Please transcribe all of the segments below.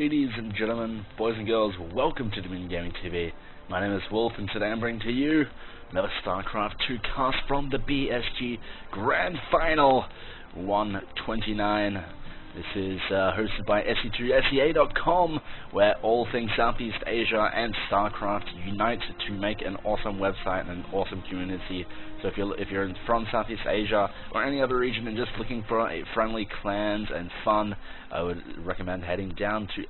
Ladies and gentlemen, boys and girls, welcome to Dominion Gaming TV. My name is Wolf, and today I'm bringing to you another Starcraft 2 cast from the BSG Grand Final 129. This is hosted by SE2SEA.com, where all things Southeast Asia and Starcraft unite to make an awesome website and an awesome community. So if you're from Southeast Asia or any other region and just looking for friendly clans and fun, I would recommend heading down to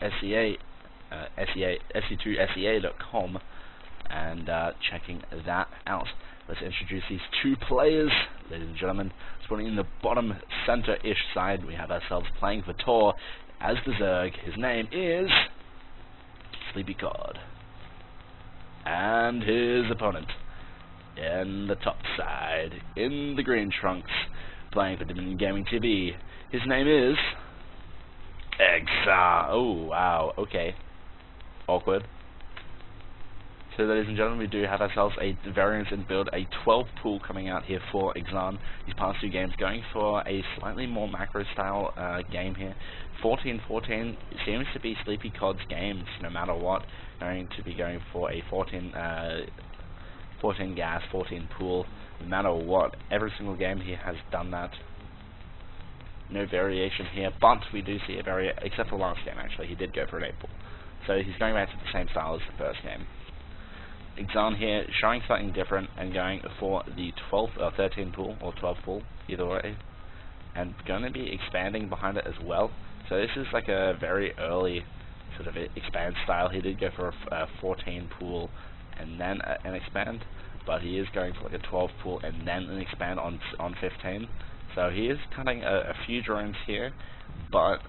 SE2SEA.com and checking that out. Let's introduce these two players, ladies and gentlemen. Spawning in the bottom center-ish side, we have ourselves playing for Tor as the Zerg. His name is SleepyCod. And his opponent in the top side, in the green trunks, playing for Dominion Gaming TV. His name is Exan. Oh, wow, okay. Awkward. So, ladies and gentlemen, we do have ourselves a variance in build, a 12 pool coming out here for Exan. These past two games going for a slightly more macro style game here. 14-14 seems to be SleepyCod's games, no matter what. Going to be going for a 14 gas, 14 pool, no matter what. Every single game he has done that. No variation here, but we do see a variation, except for last game actually, he did go for an 8 pool. So he's going back to the same style as the first game. Exan here showing something different and going for the 13 pool or 12 pool, either way, and going to be expanding behind it as well. So this is like a very early sort of expand style. He did go for a 14 pool and then an expand, but he is going for like a 12 pool and then an expand on 15. So he is cutting a few drones here, but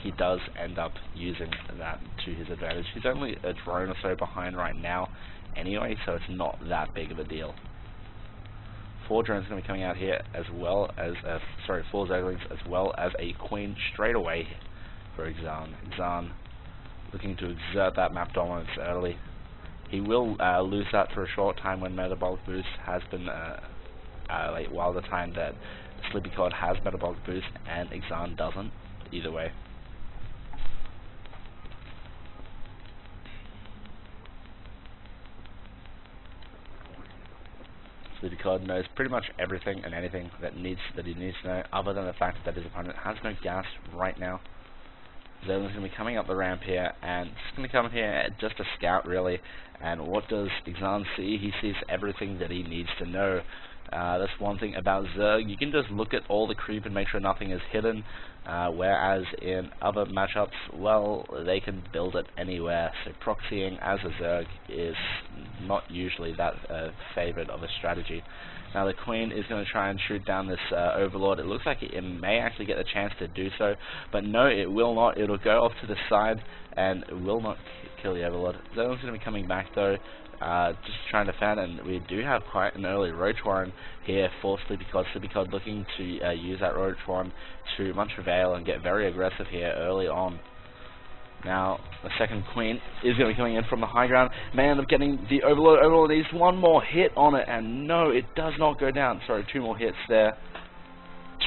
he does end up using that to his advantage. He's only a drone or so behind right now anyway, so it's not that big of a deal. 4 drones going to be coming out here, as well as 4 Zerglings, as well as a Queen straight away for Exan. Exan looking to exert that map dominance early. He will lose that for a short time when metabolic boost has been while the time that SleepyCod has metabolic boost and Exan doesn't. Either way. SleepyCod knows pretty much everything and anything that he needs to know, other than the fact that his opponent has no gas right now. Zergling's going to be coming up the ramp here, and it's going to come here just to scout really. And what does Exan see? He sees everything that he needs to know. That's one thing about Zerg. You can just look at all the creep and make sure nothing is hidden, whereas in other matchups, well, they can build it anywhere. So proxying as a Zerg is not usually that favored of a strategy. Now the Queen is going to try and shoot down this Overlord. It looks like it may actually get the chance to do so, but no, it will not. It'll go off to the side and it will not kill the Overlord. Zergling's going to be coming back though, just trying to defend, and we do have quite an early Roach Warren here for SleepyCod. SleepyCod looking to use that Roach Warren to much prevail and get very aggressive here early on. Now, the second Queen is going to be coming in from the high ground. May end up getting the Overlord. Overlord needs one more hit on it, and no, it does not go down. Sorry, 2 more hits there.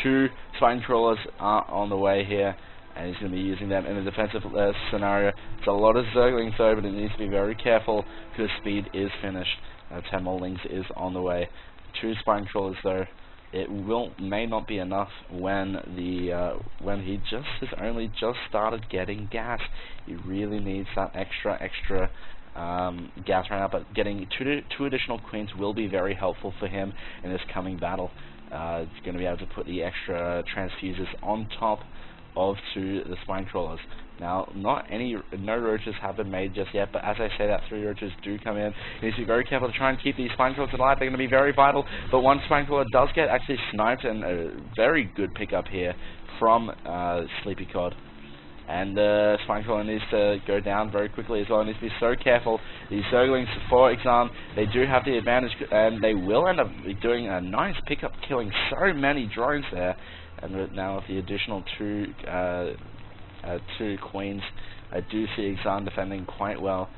2 Spine Crawlers are on the way here, and he's going to be using them in a defensive scenario. It's a lot of Zerglings though, but it needs to be very careful because speed is finished. 10 more Lings is on the way. 2 Spine Crawlers though. It may not be enough when when he has only just started getting gas. He really needs that extra gas right now, but getting two additional Queens will be very helpful for him in this coming battle. It's going to be able to put the extra transfuses on top of the Spine Crawlers. Now, no roaches have been made just yet, but as I say that, 3 roaches do come in. He needs to be very careful to try and keep these Spine Crawlers alive. They're going to be very vital, but one Spine Crawler does get actually sniped, and a very good pickup here from SleepyCod. And the Spine Crawler needs to go down very quickly as well. He needs to be so careful. These Zerglings, for Exan, they do have the advantage, and they will end up doing a nice pickup, killing so many drones there. And now with the additional 2 Queens, I do see Exan defending quite well.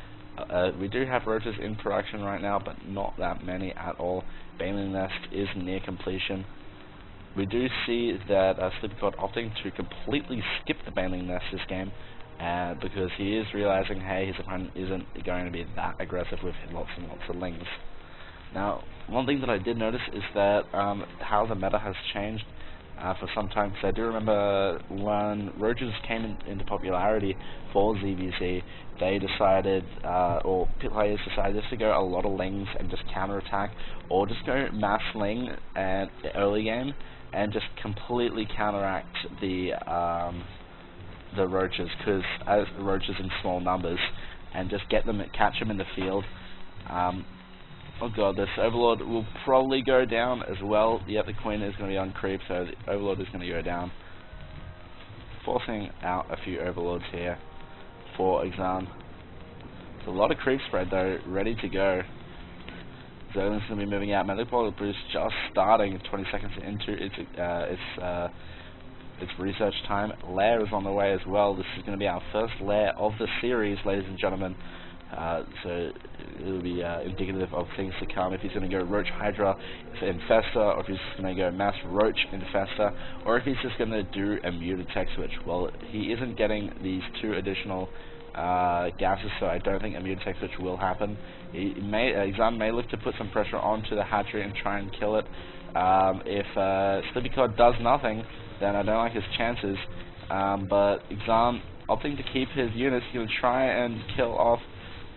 We do have roaches in production right now, but not that many at all. Baneling Nest is near completion. we do see that SleepyCod opting to completely skip the baneling nest this game, because he is realizing, hey, his opponent isn't going to be that aggressive with lots and lots of lings. Now, one thing that I did notice is that how the meta has changed for some time, because I do remember when roaches came into popularity for ZVZ, they decided, or players decided just to go a lot of lings and just counterattack, or just go mass ling and early game and just completely counteract the roaches, because as the roaches in small numbers, and just catch them in the field. Oh god, this Overlord will probably go down as well. Yep, the Queen is going to be on creep, so the Overlord is going to go down. Forcing out a few Overlords here for Exan. There's a lot of creep spread though, ready to go. Zergling's going to be moving out. Melee Boost just starting 20 seconds into its research time. Lair is on the way as well. This is going to be our first lair of the series, ladies and gentlemen. So it will be indicative of things to come. If he's going to go Roach Hydra Infesta, or if he's going to go Mass Roach Infesta, or if he's just going to do a muted tech switch. Well, he isn't getting these 2 additional gases, so I don't think a muted tech switch will happen. Exan may look to put some pressure onto the hatchery and try and kill it. If SleepyCod does nothing, then I don't like his chances. But Exan opting to keep his units. He's going to try and kill off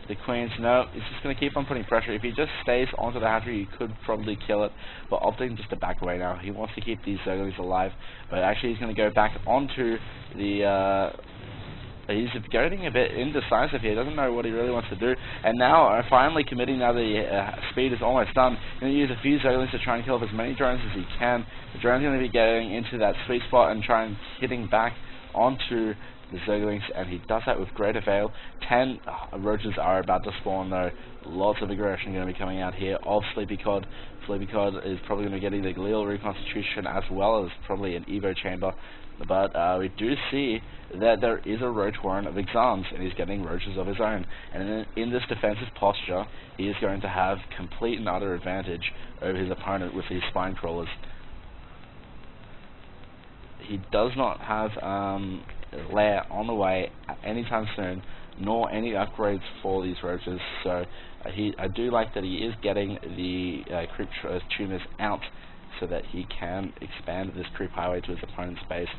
the Queens. No, he's just going to keep on putting pressure. If he just stays onto the hatchery, he could probably kill it, but opting just to back away now. He wants to keep these Zerglings alive, but actually he's going to go back onto the... he's getting a bit indecisive here. He doesn't know what he really wants to do, and now finally committing. Now the speed is almost done. He's going to use a few Zerglings to try and kill off as many drones as he can. The drone's going to be getting into that sweet spot and trying hitting back onto the Zerglings, and he does that with great avail. 10 roaches are about to spawn though. Lots of aggression going to be coming out here of SleepyCod. SleepyCod is probably going to be getting the glial reconstitution as well as probably an Evo chamber. But we do see that there is a roach warren of Exans, and he's getting roaches of his own. And in this defensive posture, he is going to have complete and utter advantage over his opponent with these spine crawlers. He does not have lair on the way anytime soon, nor any upgrades for these roaches, so I do like that he is getting the creep tuners out so that he can expand this creep highway to his opponent's base.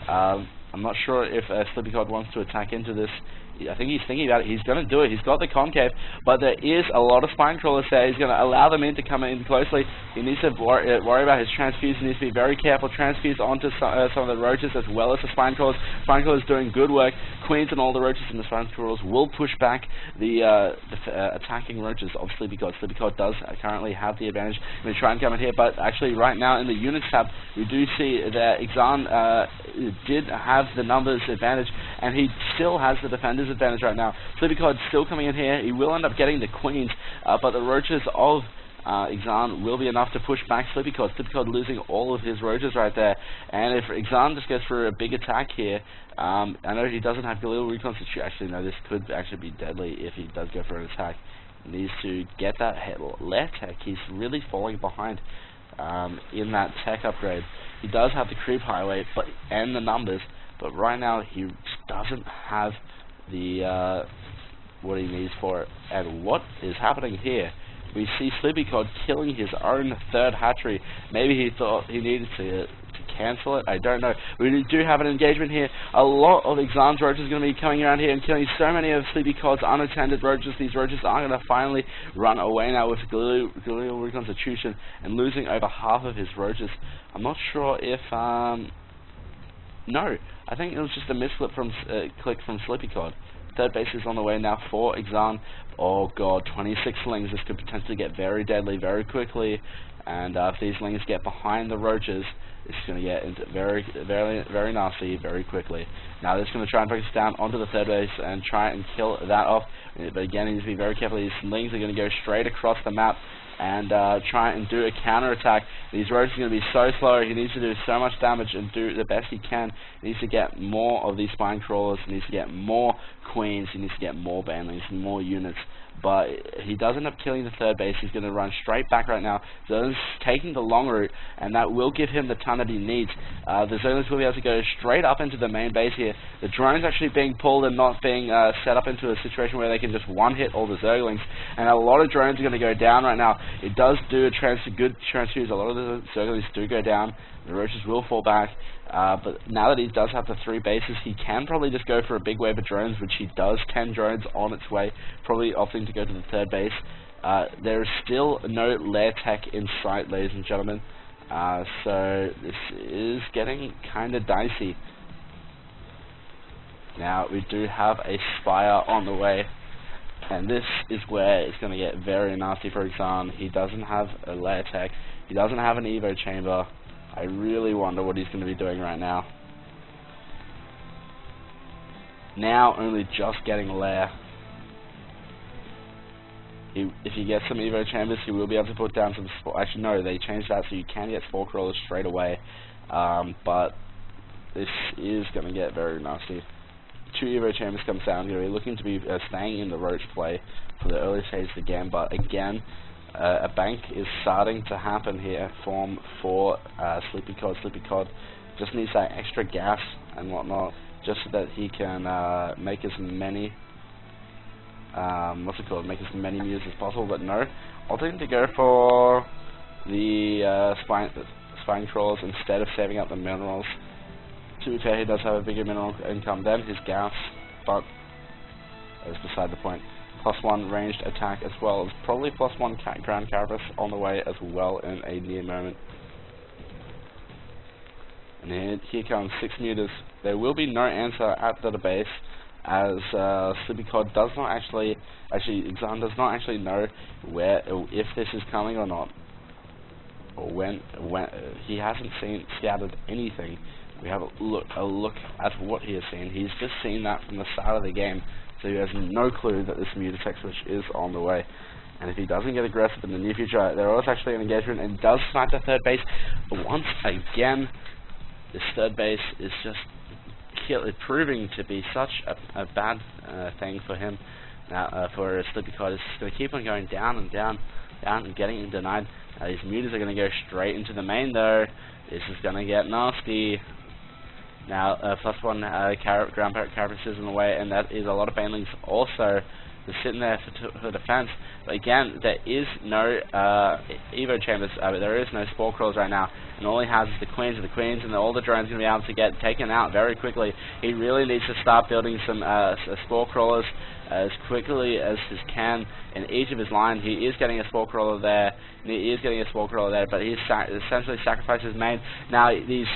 I'm not sure if SleepyCod wants to attack into this. I think he's thinking about it. He's going to do it. He's got the concave, but there is a lot of spine crawlers there. He's going to allow them in to come in closely. He needs to worry about his transfuse. He needs to be very careful. Transfuse onto some of the roaches as well as the spine crawlers. Spine crawlers doing good work. Queens and all the roaches and the spine crawlers will push back the attacking roaches of SleepyCod. SleepyCod does currently have the advantage. I'm going to try and come in here, but actually right now in the units tab, we do see that Exan did have the numbers advantage, and he still has the defenders advantage right now. SleepyCod still coming in here. He will end up getting the Queens, but the roaches of Exan will be enough to push back SleepyCod. SleepyCod losing all of his roaches right there, and if Exan just goes for a big attack here, I know he doesn't have Galil reconstitute. Actually, no, this could actually be deadly if he does go for an attack. He needs to get that lair tech. He's really falling behind in that tech upgrade. He does have the creep highway and the numbers, but right now he doesn't have the what he needs for it. And what is happening here? We see SleepyCod killing his own 3rd hatchery. Maybe he thought he needed to cancel it. I don't know. We do have an engagement here. A lot of Exan's roaches are going to be coming around here and killing so many of SleepyCod's unattended roaches. These roaches are going to finally run away now with glial reconstitution and losing over half of his roaches. I'm not sure if no, I think it was just a misclick from click from SleepyCod. 3rd base is on the way now for Exan. Oh god, 26 lings. This could potentially get very deadly very quickly, and if these lings get behind the roaches, it's going to get into very nasty very quickly. Now they're just going to try and focus down onto the 3rd base and try and kill that off, but again, he needs to be very careful. These lings are going to go straight across the map and try and do a counter-attack. These roaches are going to be so slow. He needs to do so much damage and do the best he can. He needs to get more of these spine crawlers. He needs to get more Queens. He needs to get more banelings and more units. But he does end up killing the 3rd base. He's going to run straight back right now. So he's taking the long route, and that will give him the time ground that he needs. The Zerglings will be able to go straight up into the main base here. The drone's actually being pulled and not being set up into a situation where they can just one-hit all the Zerglings, and a lot of drones are going to go down right now. It does do a good transfuse. A lot of the Zerglings do go down. The Roaches will fall back, but now that he does have the 3 bases, he can probably just go for a big wave of drones, which he does. 10 drones on its way, probably opting to go to the 3rd base. There is still no lair tech in sight, ladies and gentlemen, so this is getting kind of dicey. Now, we do have a Spire on the way, and this is where it's going to get very nasty for Exan. He doesn't have a lair tech, he doesn't have an Evo chamber. I really wonder what he's going to be doing right now. Now, only just getting a lair. If he gets some Evo chambers, he will be able to put down some spore. Actually, no, they changed that so you can get spore crawlers straight away. But this is going to get very nasty. 2 Evo chambers comes down. Going to be looking to be staying in the Roach play for the early stage of the game. But again, a bank is starting to happen here. Form for SleepyCod. SleepyCod just needs that extra gas and whatnot, just so that he can make as many. Make as many mutes as possible, but no, opting to go for the spine crawlers instead of saving up the minerals. To be fair, he does have a bigger mineral income than his gas, but that's beside the point. +1 ranged attack as well as probably +1 ground carapace on the way as well in a near moment. And here comes 6 mutas. There will be no answer at the base, as SleepyCod does not actually Exan does not actually know if this is coming or not, or when he hasn't scouted anything. We have a look at what he has seen. He's just seen that from the start of the game, so he has no clue that this Mutatex switch is on the way. And if he doesn't get aggressive in the near future, there is actually an engagement and does snipe the 3rd base. But once again, this 3rd base is just proving to be such a bad thing for him. Now, for SleepyCod, it's going to keep on going down and down and getting denied. These mutas are going to go straight into the main though. This is going to get nasty. Now, +1 ground carapace is in the way, and that is a lot of banelings also just sitting there for defense. But again, there is no Evo chambers, there is no spore crawlers right now, and all he has is the queens, and all the drones are going to be able to get taken out very quickly. He really needs to start building some spore crawlers as quickly as he can in each of his lines. He is getting a spore crawler there, but he's essentially sacrificed his main. Now these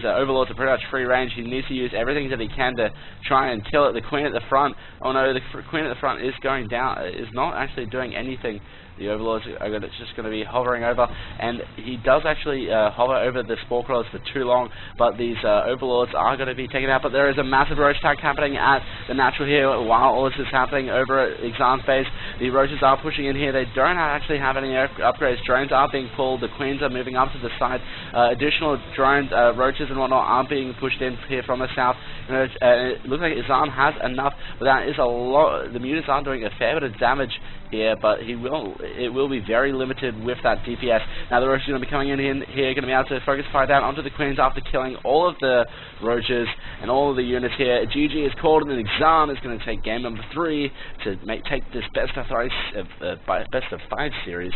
overlords are pretty much free range. He needs to use everything that he can to try and kill it. The queen at the front, oh no, the queen at the front is going down, is not actually doing anything. The overlords are just going to be hovering over, and he does actually hover over the spore crawlers for too long, but these overlords are going to be taken out. But there is a massive roach attack happening at the natural here while all this is happening over at Exan's base. The roaches are pushing in here. They don't actually have any upgrades. Drones are being pulled. The queens are moving up to the side. Additional drones, roaches and whatnot are being pushed in here from the south. It looks like Exan has enough, but that is a lot. The mutas are doing a fair bit of damage here, but it will be very limited with that DPS. Now the roaches are going to be coming in here, going to be able to focus fire down onto the queens after killing all of the roaches and all of the units here. GG is called, and then Exan is going to take game number 3 to take this best of 5 series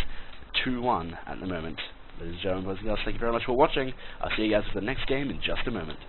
2-1 at the moment. Ladies and gentlemen, boys and girls, thank you very much for watching. I'll see you guys for the next game in just a moment.